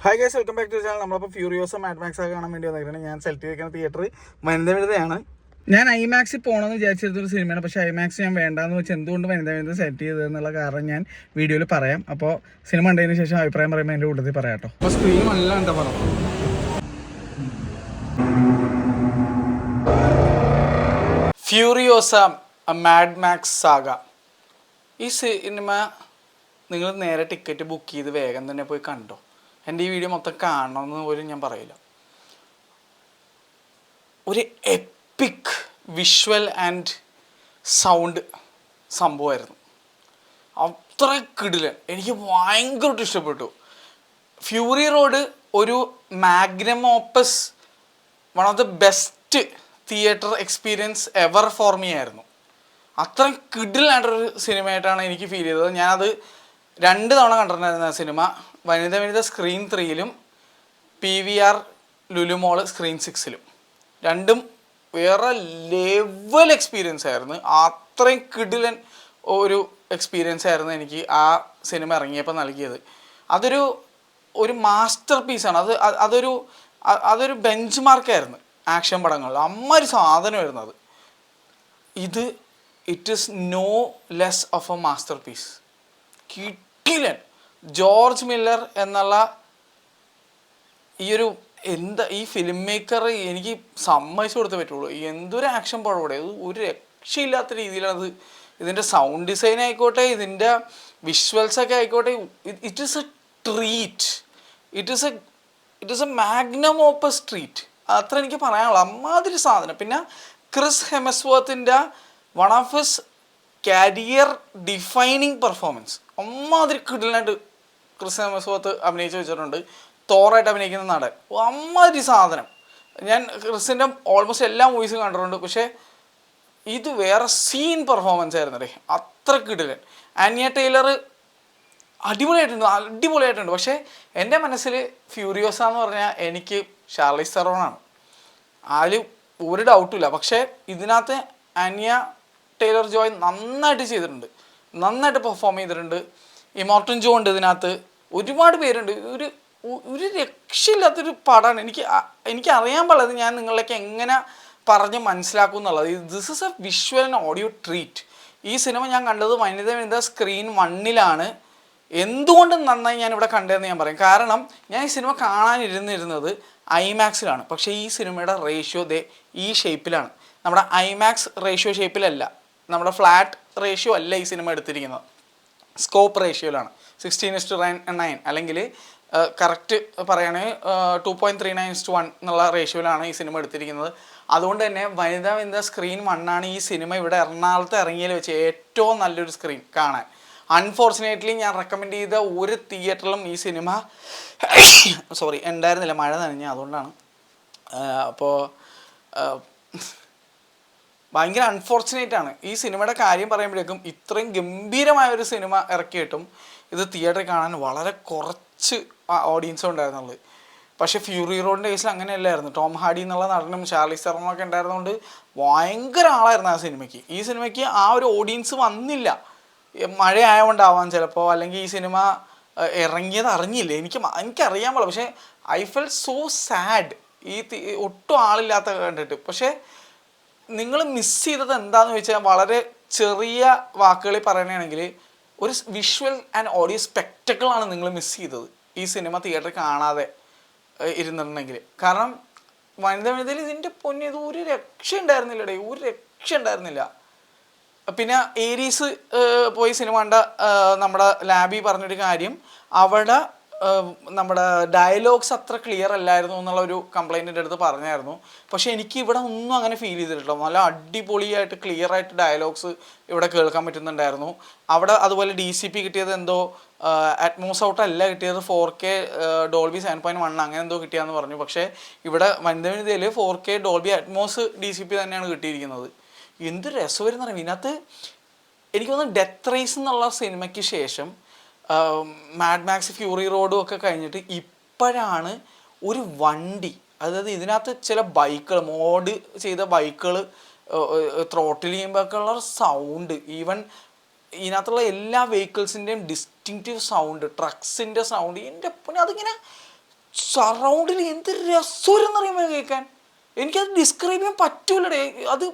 Hi guys, welcome back to channel. നമ്മളിപ്പോൾ Furiosa mad max ഒക്കെ കാണാൻ വേണ്ടി വന്നിരിക്കുന്നത്. ഞാൻ സെലക്ട് ചെയ്തിരിക്കുന്ന തിയേറ്റർ വനിതവിധയാണ്. ഞാൻ ഐമാക്സിൽ പോകണമെന്ന് വിചാരിച്ചിരുന്നൊരു സിനിമയാണ്, പക്ഷേ ഐമാക്സ് ഞാൻ വേണ്ടാന്ന് വെച്ച് എന്തുകൊണ്ട് വനിതവിധ സെലക്ട് ചെയ്തതെന്നുള്ള കാരണം ഞാൻ വീഡിയോയിൽ പറയാം. അപ്പോൾ സിനിമ കണ്ടതിന് ശേഷം അഭിപ്രായം പറയുമ്പോൾ എൻ്റെ കൂട്ടത്തിൽ പറയാം കേട്ടോ. അപ്പോൾ സ്ക്രീൻ നല്ല എന്താ പറയുക, ഫ്യൂറിയോസ മാഡ് മാക്സ് സാഗ. ഈ സിനിമ നിങ്ങൾ നേരെ ടിക്കറ്റ് ബുക്ക് ചെയ്ത് വേഗം തന്നെ പോയി കണ്ടോ. എൻ്റെ ഈ വീഡിയോ മൊത്തം കാണണമെന്ന് പോലും ഞാൻ പറയില്ല. ഒരു എപ്പിക് വിഷ്വൽ ആൻഡ് സൗണ്ട് സംഭവമായിരുന്നു. അത്ര കിടിലൻ, എനിക്ക് ഭയങ്കരമായിട്ട് ഇഷ്ടപ്പെട്ടു. ഫ്യൂറി റോഡ് ഒരു magnum opus, one of the best theatre experience ever for me ആയിരുന്നു. അത്രയും കിടിലായിട്ടൊരു സിനിമയായിട്ടാണ് എനിക്ക് ഫീൽ ചെയ്തത്. ഞാനത് 2 തവണ കണ്ടിട്ടുണ്ടായിരുന്ന സിനിമ. വനിത സ്ക്രീൻ 3-ലും PVR ലുലു മോള് സ്ക്രീൻ 6-ലും. രണ്ടും വേറെ ലെവൽ എക്സ്പീരിയൻസ് ആയിരുന്നു. അത്രയും കിടിലൻ ഒരു എക്സ്പീരിയൻസ് ആയിരുന്നു എനിക്ക് ആ സിനിമ ഇറങ്ങിയപ്പോൾ നൽകിയത്. അതൊരു മാസ്റ്റർ പീസാണ്. അതൊരു ബെഞ്ച് മാർക്കായിരുന്നു ആക്ഷൻ പടങ്ങളിൽ. അമ്മൊരു സാധനമായിരുന്നു അത്. It is no less of a masterpiece. കിടിലൻ. ജോർജ് മില്ലർ എന്നുള്ള ഈ ഫിലിം മേക്കർ എനിക്ക് സമ്മതിച്ചു കൊടുത്തേ പറ്റുള്ളൂ. എന്തൊരു ആക്ഷൻ പടം അത് ഒരു രക്ഷയില്ലാത്ത രീതിയിലാണ്. ഇതിൻ്റെ സൗണ്ട് ഡിസൈൻ ആയിക്കോട്ടെ, ഇതിൻ്റെ വിഷ്വൽസൊക്കെ ആയിക്കോട്ടെ, it is a treat. It is a magnum opus treat. അത്ര എനിക്ക് പറയാനുള്ളൂ. അമ്മാതിരി സാധനം. പിന്നെ ക്രിസ് ഹെംസ്വർത്തിൻ്റെ one of his career defining performance. അമ്മാതിരി കിടിലനായിട്ട് ക്രിസ് ഹെംസ്വർത്ത് അഭിനയിച്ച് വെച്ചിട്ടുണ്ട്. തോറായിട്ട് അഭിനയിക്കുന്ന നടൻ. അമ്മാതിരി സാധനം. ഞാൻ ക്രിസിൻ്റെ ഓൾമോസ്റ്റ് എല്ലാ മൂവീസും കണ്ടിട്ടുണ്ട്, പക്ഷേ ഇത് വേറെ സീൻ പെർഫോമൻസ് ആയിരുന്നു. അത്ര കിടിലൻ. ആനിയ ടൈലർ അടിപൊളിയായിട്ടുണ്ട്. പക്ഷേ എൻ്റെ മനസ്സിൽ ഫ്യൂറിയോസ എന്ന് പറഞ്ഞാൽ എനിക്ക് ഷാർലീസ് തെറോണാണ്. അതിൽ ഒരു ഡൗട്ടുമില്ല. പക്ഷേ ഇതിനകത്ത് ആനിയ ടൈലർ ജോയ് നന്നായിട്ട് ചെയ്തിട്ടുണ്ട്, നന്നായിട്ട് പെർഫോം ചെയ്തിട്ടുണ്ട്. ഇമോർട്ടൻ ജോ ഉണ്ട് ഇതിനകത്ത്, ഒരുപാട് പേരുണ്ട്. ഒരു രക്ഷയില്ലാത്തൊരു പടമാണ്. എനിക്ക് അറിയാൻ പാടില്ല ഞാൻ നിങ്ങളിലേക്ക് എങ്ങനെ പറഞ്ഞ് മനസ്സിലാക്കും എന്നുള്ളത്. This is A visual and audio treat. ഈ സിനിമ ഞാൻ കണ്ടത് വനിത സ്ക്രീൻ 1-ലാണ്. എന്തുകൊണ്ടും നന്നായി ഞാനിവിടെ കണ്ടതെന്ന് ഞാൻ പറയും. കാരണം ഞാൻ ഈ സിനിമ കാണാനിരുന്നിരുന്നത് ഐമാക്സിലാണ്. പക്ഷേ ഈ സിനിമയുടെ റേഷ്യോ ഈ ഷേപ്പിലാണ്. നമ്മുടെ ഐമാക്സ് റേഷ്യോ ഷേപ്പിലല്ല, നമ്മുടെ ഫ്ലാറ്റ് റേഷ്യോ അല്ല ഈ സിനിമ എടുത്തിരിക്കുന്നത്. സ്കോപ്പ് റേഷ്യോയിലാണ്. 16:9 അല്ലെങ്കിൽ കറക്റ്റ് പറയുകയാണെങ്കിൽ 2.39:1 എന്നുള്ള റേഷ്യോയിലാണ് ഈ സിനിമ എടുത്തിരിക്കുന്നത്. അതുകൊണ്ട് തന്നെ വനിത സ്ക്രീൻ 1-ആണ് ഈ സിനിമ ഇവിടെ എറണാകുളത്ത് ഇറങ്ങിയതിൽ വെച്ച് ഏറ്റവും നല്ലൊരു സ്ക്രീൻ കാണാൻ. അൺഫോർച്ചുനേറ്റ്ലി ഞാൻ റെക്കമെൻഡ് ചെയ്ത ഒരു തിയേറ്ററിലും ഈ സിനിമ ഉണ്ടായിരുന്നില്ല. മഴ നനഞ്ഞ, അതുകൊണ്ടാണ്. അപ്പോൾ ഭയങ്കര അൺഫോർച്ചുനേറ്റ് ആണ്. ഈ സിനിമയുടെ കാര്യം പറയുമ്പോഴേക്കും ഇത്രയും ഗംഭീരമായൊരു സിനിമ ഇറക്കിയിട്ടും ഇത് തിയേറ്ററിൽ കാണാൻ വളരെ കുറച്ച് ഓഡിയൻസും ഉണ്ടായിരുന്നുള്ളൂ. പക്ഷേ ഫ്യൂറി റോഡിൻ്റെ കേസിൽ അങ്ങനെയല്ലായിരുന്നു. ടോം ഹാർഡി എന്നുള്ള നടനും ഷാർലീസ് തെറോണൊക്കെ ഉണ്ടായിരുന്നതുകൊണ്ട് ഭയങ്കര ആളായിരുന്നു ആ സിനിമയ്ക്ക്. ഈ സിനിമയ്ക്ക് ആ ഒരു ഓഡിയൻസ് വന്നില്ല. മഴ ആയതുകൊണ്ടാവാം ചിലപ്പോൾ, അല്ലെങ്കിൽ ഈ സിനിമ ഇറങ്ങിയത് അറിഞ്ഞില്ല. എനിക്കറിയാൻ പാടില്ല. പക്ഷേ ഐ ഫെൽ സോ സാഡ് ഒട്ടും ആളില്ലാത്ത കണ്ടിട്ട്. പക്ഷേ നിങ്ങൾ മിസ് ചെയ്തത് എന്താണെന്ന് വെച്ചാൽ, വളരെ ചെറിയ വാക്കുകളിൽ പറയുകയാണെങ്കിൽ ഒരു വിഷ്വൽ ആൻഡ് ഓഡിയോ സ്പെക്ടക്കിളാണ് നിങ്ങൾ മിസ് ചെയ്തത് ഈ സിനിമ തിയേറ്ററിൽ കാണാതെ ഇരുന്നിട്ടുണ്ടെങ്കിൽ. കാരണം വനിതയിൽ ഇതിൻ്റെ പൊന്നി ഇത് ഒരു രക്ഷ ഉണ്ടായിരുന്നില്ല. പിന്നെ ഏരീസ് പോയി സിനിമ കണ്ട നമ്മുടെ ലാബി പറഞ്ഞൊരു കാര്യം, അവിടെ നമ്മുടെ ഡയലോഗ്സ് അത്ര ക്ലിയർ അല്ലായിരുന്നു എന്നുള്ളൊരു കംപ്ലൈൻറ്റിൻ്റെ അടുത്ത് പറഞ്ഞായിരുന്നു. പക്ഷേ എനിക്ക് ഇവിടെ ഒന്നും അങ്ങനെ ഫീൽ ചെയ്തിട്ടില്ല. നല്ല അടിപൊളിയായിട്ട് ക്ലിയറായിട്ട് ഡയലോഗ്സ് ഇവിടെ കേൾക്കാൻ പറ്റുന്നുണ്ടായിരുന്നു. അവിടെ അതുപോലെ DCP കിട്ടിയത് എന്തോ അറ്റ്മോസ് ഔട്ടല്ല കിട്ടിയത്, 4K ഡോൾബി 7.1 അങ്ങനെ എന്തോ കിട്ടിയാന്ന് പറഞ്ഞു. പക്ഷേ ഇവിടെ വനിതയിൽ 4K ഡോൾബി അറ്റ്മോസ് DCP തന്നെയാണ് കിട്ടിയിരിക്കുന്നത്. എന്ത് രസമായിരുന്നു അറിയാം. ഇതിനകത്ത് എനിക്ക് തോന്നുന്നു ഡെത്ത് റേസ് എന്നുള്ള സിനിമയ്ക്ക് ശേഷം മാഡ് മാക്സ് ഫ്യൂറി റോഡും ഒക്കെ കഴിഞ്ഞിട്ട് ഇപ്പോഴാണ് ഒരു വണ്ടി, അതായത് ഇതിനകത്ത് ചില ബൈക്കുകൾ, മോഡ് ചെയ്ത ബൈക്കുകൾ ത്രോട്ടിൽ ചെയ്യുമ്പോഴൊക്കെ ഉള്ള സൗണ്ട്, ഈവൻ ഇതിനകത്തുള്ള എല്ലാ വെഹിക്കിൾസിൻ്റെയും ഡിസ്റ്റിങ്റ്റീവ് സൗണ്ട്, ട്രക്സിൻ്റെ സൗണ്ട്, എൻ്റെ പിന്നെ അതിങ്ങനെ സറൗണ്ടിൽ എന്ത് രസമെന്നറിയാമോ കേൾക്കാൻ. എനിക്കത് ഡിസ്ക്രൈബ് ചെയ്യാൻ പറ്റൂലടേ. അത്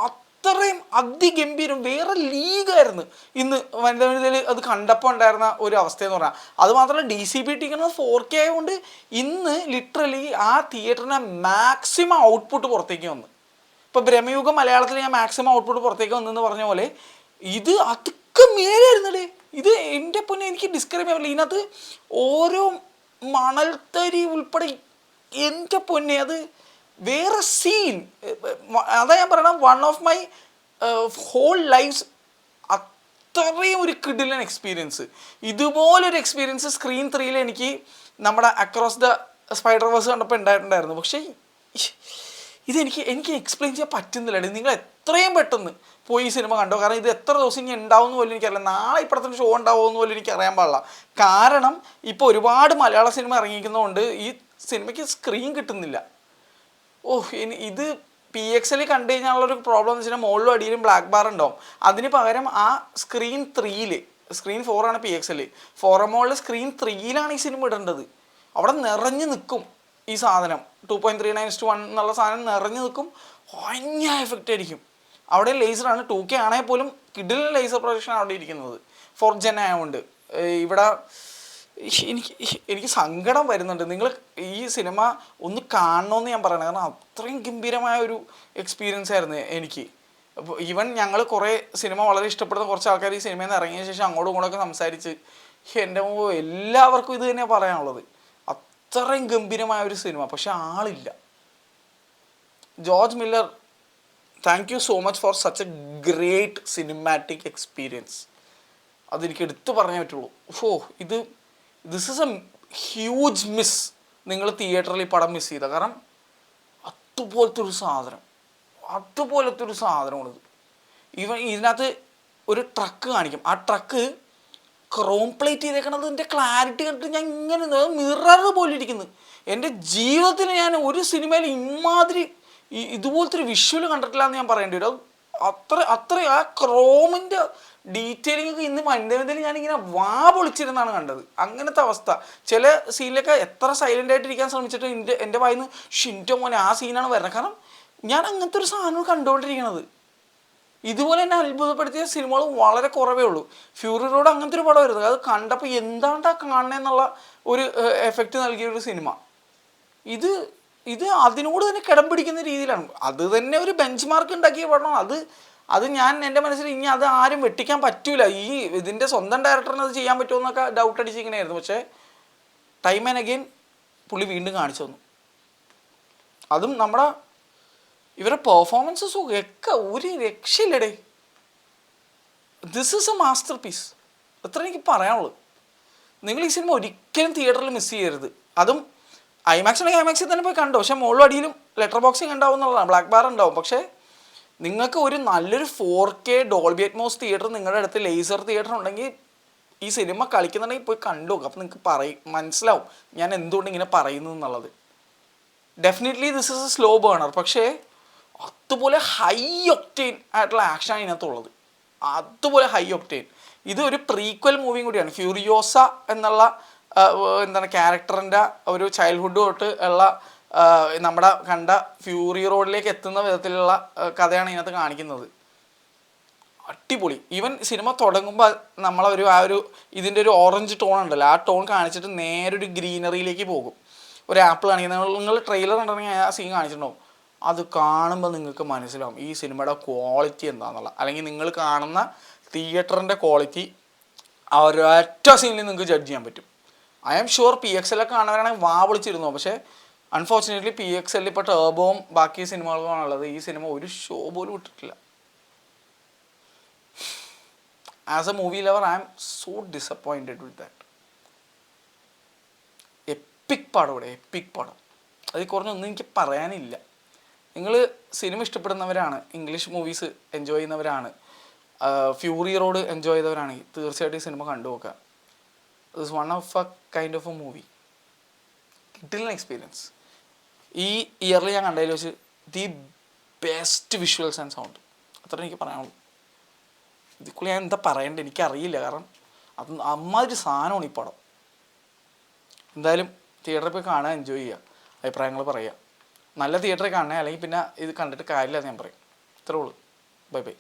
അത്രയും അതിഗംഭീരം, വേറെ ലീഗായിരുന്നു ഇന്ന് വനിതയിൽ അത് കണ്ടപ്പോൾ ഉണ്ടായിരുന്ന ഒരു അവസ്ഥയെന്ന് പറഞ്ഞാൽ. അത് മാത്രമല്ല DCP ഇട്ടിരിക്കുന്നത് 4K ആയതുകൊണ്ട് ഇന്ന് ലിറ്ററലി ആ തിയേറ്ററിനെ മാക്സിമം ഔട്ട്പുട്ട് പുറത്തേക്ക് വന്നു. ഇപ്പോൾ ബ്രഹ്മയുഗം മലയാളത്തിൽ ഞാൻ മാക്സിമം ഔട്ട്പുട്ട് പുറത്തേക്ക് വന്നെന്ന് പറഞ്ഞ പോലെ ഇത് അതൊക്കെ മേലായിരുന്നടേ. ഇത് എൻ്റെ പൊന്നെ എനിക്ക് ഡിസ്ക്രൈബ് ചെയ്യാൻ പറ്റില്ല. ഇതിനകത്ത് ഓരോ മണൽത്തരി ഉൾപ്പെടെ എൻ്റെ പൊന്നെ അത് വേറെ സീൻ. അതാ ഞാൻ പറയണം, one of my whole lifes അത്രയും ഒരു കിടിലൻ എക്സ്പീരിയൻസ്. ഇതുപോലൊരു എക്സ്പീരിയൻസ് സ്ക്രീൻ 3 എനിക്ക് നമ്മുടെ അക്രോസ് ദ സ്പൈഡർ വേഴ്സ് കണ്ടപ്പോൾ ഉണ്ടായിട്ടുണ്ടായിരുന്നു. പക്ഷേ എനിക്ക് എക്സ്പ്ലെയിൻ ചെയ്യാൻ പറ്റുന്നില്ല. നിങ്ങൾ എത്രയും പെട്ടെന്ന് പോയി ഈ സിനിമ കണ്ടോ. കാരണം ഇത് എത്ര ദിവസം ഇനി ഉണ്ടാവും എന്ന് പോലും എനിക്കറിയില്ല. നാളെ ഇപ്പുറത്തൊരു ഷോ ഉണ്ടാവുമെന്ന് പോലും എനിക്ക് അറിയാൻ പാടില്ല. കാരണം ഇപ്പോൾ ഒരുപാട് മലയാള സിനിമ ഇറങ്ങിയിരിക്കുന്നതുകൊണ്ട് ഈ സിനിമയ്ക്ക് സ്ക്രീൻ കിട്ടുന്നില്ല. ഇത് PXL കണ്ടു കഴിഞ്ഞാലുള്ളൊരു പ്രോബ്ലം എന്ന് വെച്ചാൽ മുകളിലും അടിയിലും ബ്ലാക്ക് ബാർ ഉണ്ടാവും. അതിന് പകരം ആ സ്ക്രീൻ 3 സ്ക്രീൻ 4 ആണ് PXL, ഫോറമോളിൽ സ്ക്രീൻ 3 ഈ സിനിമ ഇടേണ്ടത്. അവിടെ നിറഞ്ഞു നിൽക്കും ഈ സാധനം. 2.39:1 എന്നുള്ള സാധനം നിറഞ്ഞു നിൽക്കും. ഭയങ്കര എഫക്റ്റ് ആയിരിക്കും. അവിടെ ലേസറാണ്. 2K ആണെങ്കിൽ പോലും കിഡിലെ ലേസർ പ്രൊജക്ഷൻ അവിടെ ഇരിക്കുന്നത് 4th Gen ആയതുകൊണ്ട്. ഇവിടെ എനിക്ക് സങ്കടം വരുന്നുണ്ട്. നിങ്ങൾ ഈ സിനിമ ഒന്ന് കാണണമെന്ന് ഞാൻ പറയണത്. കാരണം അത്രയും ഗംഭീരമായ ഒരു എക്സ്പീരിയൻസ് ആയിരുന്നു എനിക്ക്. അപ്പോൾ ഈവൻ ഞങ്ങൾ കുറേ സിനിമ വളരെ ഇഷ്ടപ്പെടുന്ന കുറച്ച് ആൾക്കാർ ഈ സിനിമയിൽ നിന്ന് ഇറങ്ങിയ ശേഷം അങ്ങോട്ടും ഇങ്ങോട്ടൊക്കെ സംസാരിച്ച് എൻ്റെ എല്ലാവർക്കും ഇത് തന്നെയാണ് പറയാനുള്ളത്. അത്രയും ഗംഭീരമായ ഒരു സിനിമ, പക്ഷെ ആളില്ല. George Miller, thank you so much for such A great cinematic experience. അതെനിക്ക് എടുത്തു പറഞ്ഞേ പറ്റുള്ളൂ. This is A huge miss. നിങ്ങൾ തിയേറ്ററിൽ ഈ പടം മിസ് ചെയ്ത. കാരണം അതുപോലത്തെ ഒരു സാധനമാണിത്. ഇതിനകത്ത് ഒരു ട്രക്ക് കാണിക്കും. ആ ട്രക്ക് ക്രോം പ്ലേറ്റ് ചെയ്തേക്കണത് എൻ്റെ ക്ലാരിറ്റി കണ്ടിട്ട് ഞാൻ ഇങ്ങനെ മിറർ പോലെ ഇരിക്കുന്നു. എൻ്റെ ജീവിതത്തിൽ ഞാൻ ഒരു സിനിമയിൽ ഇതുപോലത്തെ ഒരു വിഷ്വൽ കണ്ടിട്ടില്ല എന്ന് ഞാൻ പറയേണ്ടി വരും. അത്ര ആ ക്രോമിൻ്റെ ഡീറ്റെയിലിംഗ് ഒക്കെ ഇന്ന് വനിതയിൽ ഞാനിങ്ങനെ പൊളിച്ചിരുന്നാണ് കണ്ടത്. അങ്ങനത്തെ അവസ്ഥ. ചില സീനിലൊക്കെ എത്ര സൈലൻ്റ് ആയിട്ട് ഇരിക്കാൻ ശ്രമിച്ചിട്ട് എൻ്റെ വായിന്ന് ഷിൻറ്റോ മോനെ ആ സീനാണ് വരുന്നത്. കാരണം ഞാൻ അങ്ങനത്തെ ഒരു സാധനം കണ്ടുകൊണ്ടിരിക്കണത്. ഇതുപോലെ എന്നെ അത്ഭുതപ്പെടുത്തിയ സിനിമകൾ വളരെ കുറവേ ഉള്ളൂ. ഫ്യൂറി റോഡ് അങ്ങനത്തെ ഒരു പടമായിരുന്നു. അത് കണ്ടപ്പോൾ എന്താണ്ടാ കാണണമെന്നുള്ള ഒരു എഫക്റ്റ് നൽകിയൊരു സിനിമ. ഇത് അതിനോട് തന്നെ കിടം പിടിക്കുന്ന രീതിയിലാണ്. അത് തന്നെ ഒരു ബെഞ്ച് മാർക്ക് ഉണ്ടാക്കിയ പടമാണ്. അത് ഞാൻ എൻ്റെ മനസ്സിൽ ഇനി അത് ആരും വെട്ടിക്കാൻ പറ്റൂല. ഇതിൻ്റെ സ്വന്തം ഡയറക്ടറിന് അത് ചെയ്യാൻ പറ്റുമോ എന്നൊക്കെ ഡൗട്ട് അടിച്ചിങ്ങനെയായിരുന്നു. പക്ഷേ ടൈം ആൻഡ് അഗെയിൻ പുള്ളി വീണ്ടും കാണിച്ചു തന്നു. അതും നമ്മുടെ ഇവരുടെ പെർഫോമൻസസും ഒക്കെ ഒരു രക്ഷയില്ലടേ. This is a masterpiece. അത്ര എനിക്ക് പറയാനുള്ളൂ. നിങ്ങൾ ഈ സിനിമ ഒരിക്കലും തിയേറ്ററിൽ മിസ് ചെയ്യരുത്. അതും ഐമാക്സിൽ തന്നെ പോയി കണ്ടോ. പക്ഷേ മുകളിലും അടിയിലും ലെറ്റർ ബോക്സിങ് ഉണ്ടാവും എന്നുള്ളതാണ്. ബ്ലാക്ക് ബാർ ഉണ്ടാവും. പക്ഷേ നിങ്ങൾക്ക് ഒരു നല്ലൊരു 4K ഡോൾബി അറ്റ്മോസ് തിയേറ്റർ നിങ്ങളുടെ അടുത്ത് ലേസർ തിയേറ്റർ ഉണ്ടെങ്കിൽ ഈ സിനിമ കളിക്കുന്നുണ്ടെങ്കിൽ പോയി കണ്ടു നോക്കുക. അപ്പോൾ നിങ്ങൾക്ക് മനസ്സിലാവും ഞാൻ എന്തുകൊണ്ട് ഇങ്ങനെ പറയുന്നു എന്നുള്ളത്. Definitely this is A slow burner. പക്ഷേ അതുപോലെ ഹൈ ഒക്ടെയിൻ ആയിട്ടുള്ള ആക്ഷനാണ് ഇതിനകത്തുള്ളത്. അതുപോലെ ഹൈ ഒക്ടെയിൻ. ഇത് ഒരു പ്രീക്വൽ മൂവിയും കൂടിയാണ്. ഫ്യൂറിയോസ എന്നുള്ള ക്യാരക്ടറിൻ്റെ ഒരു ചൈൽഡ്ഹുഡ് തൊട്ട് ഉള്ള നമ്മുടെ കണ്ട ഫ്യൂറി റോഡിലേക്ക് എത്തുന്ന വിധത്തിലുള്ള കഥയാണ് ഇതിനകത്ത് കാണിക്കുന്നത്. അടിപൊളി. ഈവൻ സിനിമ തുടങ്ങുമ്പോൾ ഇതിൻ്റെ ഒരു ഓറഞ്ച് ടോൺ ഉണ്ടല്ലോ, ആ ടോൺ കാണിച്ചിട്ട് നേരെ ഒരു ഗ്രീനറിയിലേക്ക് പോകും. ഒരു ആപ്പിൾ കാണിക്കുന്നത്. നിങ്ങൾ ട്രെയിലർ കണ്ടിട്ടുണ്ടെങ്കിൽ ആ സീൻ കാണിച്ചിട്ടുണ്ടാവും. അത് കാണുമ്പോൾ നിങ്ങൾക്ക് മനസ്സിലാവും ഈ സിനിമയുടെ ക്വാളിറ്റി എന്താണെന്നുള്ള. അല്ലെങ്കിൽ നിങ്ങൾ കാണുന്ന തിയേറ്ററിൻ്റെ ക്വാളിറ്റി ആ ഒരൊറ്റ സീനിൽ നിങ്ങൾക്ക് ജഡ്ജ് ചെയ്യാൻ പറ്റും. ഐ ആം ഷുവർ PXL കാണുന്നവരാണെങ്കിൽ വിളിച്ചിരുന്നു. പക്ഷേ അൺഫോർച്ചുനേറ്റ്ലി PXL ഇപ്പോൾ ടേബോവും ബാക്കി സിനിമകളുമാണുള്ളത്. ഈ സിനിമ ഒരു ഷോ പോലും ഇട്ടിട്ടില്ല. As a movie lover I am so disappointed with that. Epic പടം. അതിൽ കുറഞ്ഞൊന്നും എനിക്ക് പറയാനില്ല. നിങ്ങൾ സിനിമ ഇഷ്ടപ്പെടുന്നവരാണ്, ഇംഗ്ലീഷ് മൂവീസ് എൻജോയ് ചെയ്യുന്നവരാണ്, ഫ്യൂറി റോഡ് എൻജോയ് ചെയ്തവരാണെങ്കിൽ തീർച്ചയായിട്ടും ഈ സിനിമ കണ്ടു നോക്കുക. This one of a kind of a movie. കിട്ടില്ല എക്സ്പീരിയൻസ്. ഈ ഇയറിൽ ഞാൻ കണ്ടതിൽ വെച്ച് the best visuals and sound. അത്ര എനിക്ക് പറയാനുള്ളൂ. ഇതിക്കുള്ള ഞാൻ എന്താ പറയേണ്ടത് എനിക്കറിയില്ല. കാരണം അമ്മാതിരി സാധനമാണ് ഈ പടം. എന്തായാലും തിയേറ്ററിൽ പോയി കാണുക, എൻജോയ് ചെയ്യുക, അഭിപ്രായങ്ങൾ പറയുക. നല്ല തിയേറ്ററിൽ കാണണേ, അല്ലെങ്കിൽ പിന്നെ ഇത് കണ്ടിട്ട് കാര്യമില്ല എന്ന് ഞാൻ പറയും. ഇത്രേ ഉള്ളൂ. Bye bye.